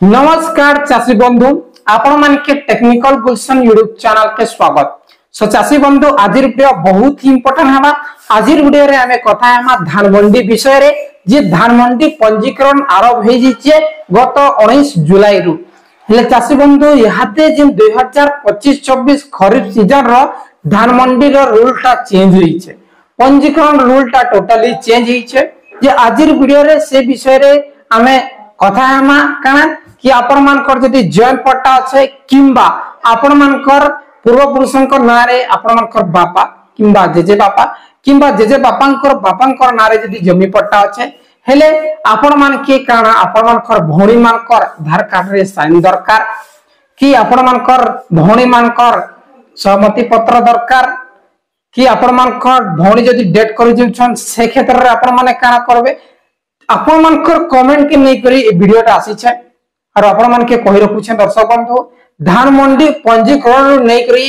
नमस्कार चाषी बंधु आपण मान के टेक्निकल गुलशन यूट्यूब चैनल के स्वागत। सो चाषी बंधु आज वीडियो बहुत ही इंपोर्टेंट हवा। आज वीडियो रे हमें कथा हमा धान मंडी विषय रे जे धान मंडी पंजीकरण आरंभ हे जिचे गत 19 जुलाई रु हेले चाषी बंधु यहाते जे 2025-26 खरीफ सीजन रो धान मंडी रो रूल ता चेंज होई छे। पंजीकरण रूल ता टोटली चेंज होई छे। जे आज वीडियो रे से विषय रे हमें कथा हमा काना कि आपण मानकर जदि जॉइंट पट्टा अच्छे किंबा आपण मानकर पूर्व पुरुषंकर नारे आपण मानकर बापा किंबा जेजे बापांकर बापांकर नारे जदि जमी पट्टा अच्छे हेले आपण मान के काना आपण मानकर भौणी मानकर आधार कार्ड रे साइन दरकार कि आपण मानकर भौणी मानकर सहमति पत्र दरकार कि आपण मानकर भौणी जदि डेट करि जछन से क्षेत्र रे आपण माने काना करबे आपण मानकर कमेंट के नै करी ए वीडियोटा आसी छै और आपण मान के कहि रखु छै दर्शक बंधु धान मंडी पंजीकरण नै करी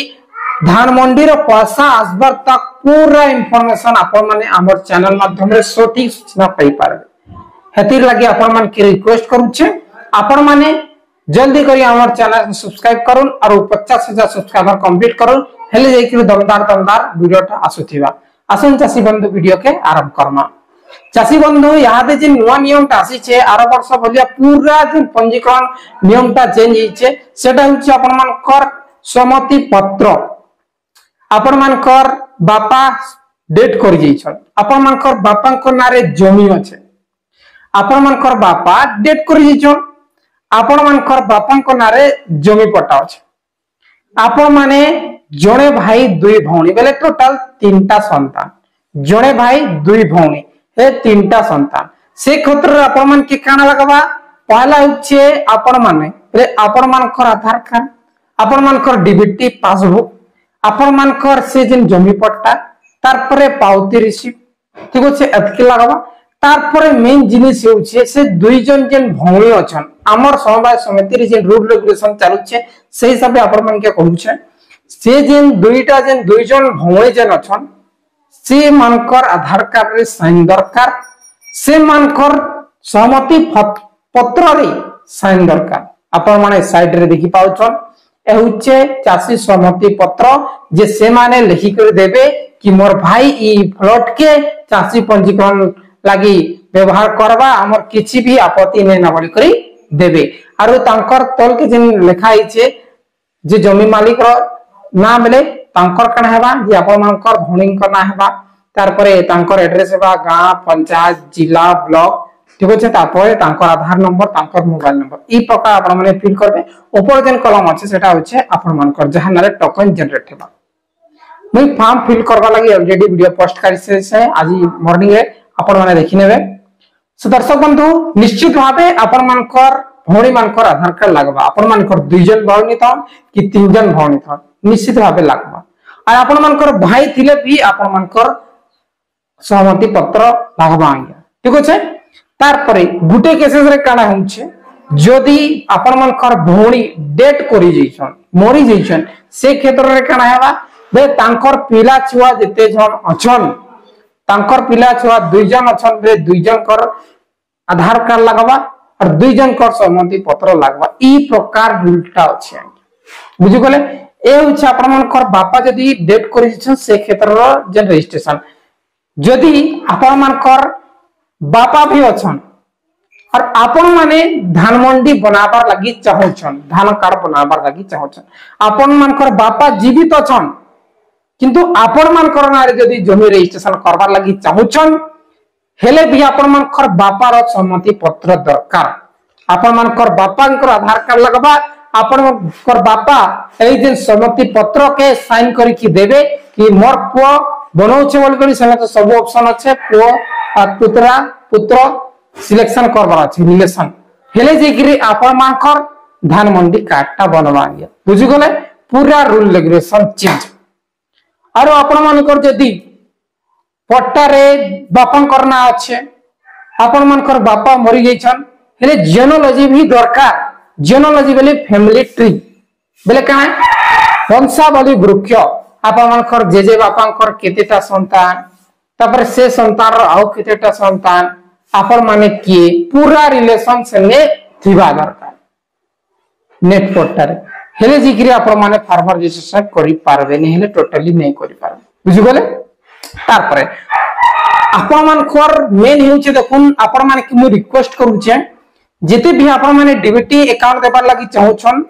धान मंडी रो पैसा आसबार तक पूरा इंफॉर्मेशन आपण माने हमर चैनल माध्यम रे सटीक सूचना पाई पारबे। हेतिर लागि आपण मान के रिक्वेस्ट करू छै आपण माने जल्दी करी हमर चैनल सब्सक्राइब करून और 50,000 सब्सक्राइबर कंप्लीट करून हेले जाई कि दमदार वीडियोटा आसुथिबा। आसन चासी बंधु वीडियो के आरंभ करमा। चाषी बंधु यहाँ जे नुआ नियम आसी छे आर वर्ष भलिया पूरा जे पंजीकरण नियम चेंज होइछे सेटा होछि आपण मानकर सहमति पत्र आपण मानकर बापा डेट कर जइछन आपण मानकर बापांकर नारे जमी अछि आपण मानकर बापा डेट कर जइछन आपण मानकर बापांकर नारे जमी पट्टा अछि आपण माने जणे भाई दुई भौणी बेले टोटल तीनटा संतान जणे भाई दुई भौणी ए तीनटा संतान से क्षेत्र रे आपण मान के काना लगबा पहला होचे आपण माने आपण मानकर आधार कार्ड आपण मानकर डीबीटी पासबुक आपण मानकर से जिन जमी पट्टा तार परे पावती रिसीप्ट ठीक होचे एतके लगबा तार परे मेन जिनिस होचे से दुई जन जिन भौणी अछन हमर समवाय समिति रे जिन रूल रेगुलेशन चालू छे से हिसाब आपण मान के कहू छे से जिन दुईटा जिन दुई जन भौणी जन अछन से मानकर आधार कार्ड रे साइन दरकार से मानकर सहमति पत्र रे साइन दरकार आपण माने साइड रे देखि पाउछन ए होचे चासी सहमति पत्र जे से माने लिखि कर देबे कि मोर भाई ई प्लॉट के चासी पंजीकरण लागि व्यवहार करबा हमर किछि भी आपत्ति नै न बोली करी देबे आरो तांकर तल के जिन लिखा हिचे जे जमी मालिक रो नाम ले तांकर कण हेबा जे आपण मानकर भौणींकर ना हेबा तार परे तांकर एड्रेस हेबा गां पंचायत जिला ब्लॉक ठीक अछि तापर तांकर आधार नंबर तांकर मोबाइल नंबर ई प्रकार आपण माने फिल करबे ऊपर जेन कलम अछि सेटा होचे आपण मानकर जहां नारे टोकन जनरेट हेबा मुई फॉर्म फिल करबा लागि ऑलरेडी वीडियो पोस्ट करि से आज मॉर्निंग रे आपण माने देखि नेबे। सो दर्शक बंधु निश्चित भाबे आपण मानकर भौणी मानकर आधार कार्ड लागबा आपण मानकर दुई जन भौणी थन कि तीन जन भौणी थन निश्चित भाबे लागबा और आपण मानकर भाई थिले भी आपण मानकर सहमति पत्र लागबा आज्ञा ठीक अछि। तार परे गुटे केसेस रे काना होउछे जदी आपण मानकर भौणी डेट करि जइछन मरि जइछन से क्षेत्र रे काना हेबा बे तांकर पिला छुआ जते जन अछन तांकर पिला छुआ दुई जन अछन बे दुई जन कर आधार कार्ड लागबा और दुई जन कर सहमति पत्र लागबा ई प्रकार रूलटा अछि बुझि गले ए होछ आपण मानकर बापा जदी डेट करि जइछन से क्षेत्र रो जन रजिस्ट्रेशन जदी आपण मानकर बापा भी अछन और आपण माने धान मंडी बनाबार लागि चाहछन धान कार्ड बनाबार लागि चाहछन आपण मानकर बापा जीवित अछन किंतु आपण मानकर नारे जदी जमी रजिस्ट्रेशन करबार लागि चाहछन हेले भी आपण मानकर बापा रो सहमति पत्र दरकार आपण मानकर बापांकर आधार कार्ड लगबा आपण मानकर बापा एई जे सहमति पत्र के साइन करि कि देबे कि मोर पुओ बनौछे बोल करी समे तो सब ऑप्शन अच्छे पुओ पुत्रा पुत्र सिलेक्शन करबार अछि रिलेशन हेले जे कि आपण मानकर धान मंडी कार्डटा बनवा गया बुझि गले पूरा रूल रेगुलेशन चेंज आरो आपण मानकर जदी पट्टा रे बापन करना अच्छे आपण मानकर बापा मरि गइछन हेले जेनोलॉजी भी दरकार जेनोलॉजी बेले फैमिली ट्री बेले का वंशावली वृक्ष आपण मानकर जेजे बापांकर केतेटा संतान तापर से संतान रो आउ केतेटा संतान आपण माने के पूरा रिलेशन से ने थिबा दरकार नेट पोर्टल हेले जिकरी आपण माने फार्मर रजिस्ट्रेशन करि पारबे नहीं हेले टोटली नहीं करि पारबे बुझि गले तार परे आपण मान खर मेन हेउचे देखुन आपण माने कि मु रिक्वेस्ट करू छे जेते भी आपण माने डीबीटी अकाउंट देबार लागि चाहू छन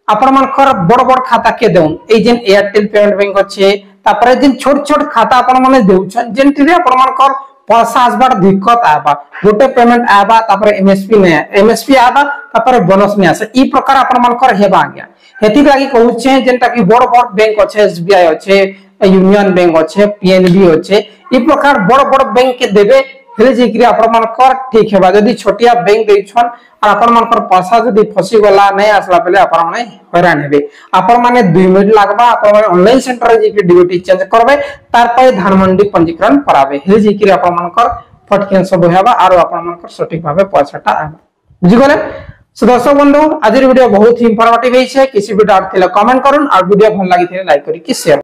आपण मान खर बड़ बड़ खाता के देउन ए जेन एयरटेल पेमेंट बैंक अच्छे तापर जेन छोट छोट खाता आपण माने देउ छन जेंति रे आपण मान खर पैसा आसबार दिक्कत आबा गोटे पेमेंट आबा तापर एमएसपी आबा तापर बोनस ने आसे ई प्रकार आपण मान खर हेबा गया हेति लागि कहू छे जेनटा कि बड़ बड़ बैंक अच्छे एसबीआई अच्छे यूनियन बैंक अच्छे पीएनबी अच्छे ई प्रकार बड़ बड़ बैंक के देबे हेले जेकरी आपण मान कर ठीक हेबा जदी छोटिया बैंक देइ छन और आपण मान कर पैसा जदी फसी गला नै आसला पले आपण माने हैरान हेबे आपण माने 2 मिनिट लागबा आपण माने ऑनलाइन सेंटर जेकरी डीबीटी चेंज करबे तार पय धानमंडी पंजीकरण कराबे हेले जेकरी आपण मान कर फटकेन सब हेबा और आपण मान कर सटीक भाबे पैसाटा आबा बुझि गले सो दर्शक बंधु आज वीडियो बहुत ही इंफॉर्मेटिव है किसी भी डाउट थिले कमेंट करन और वीडियो भल लागि थिले लाइक करी कि शेयर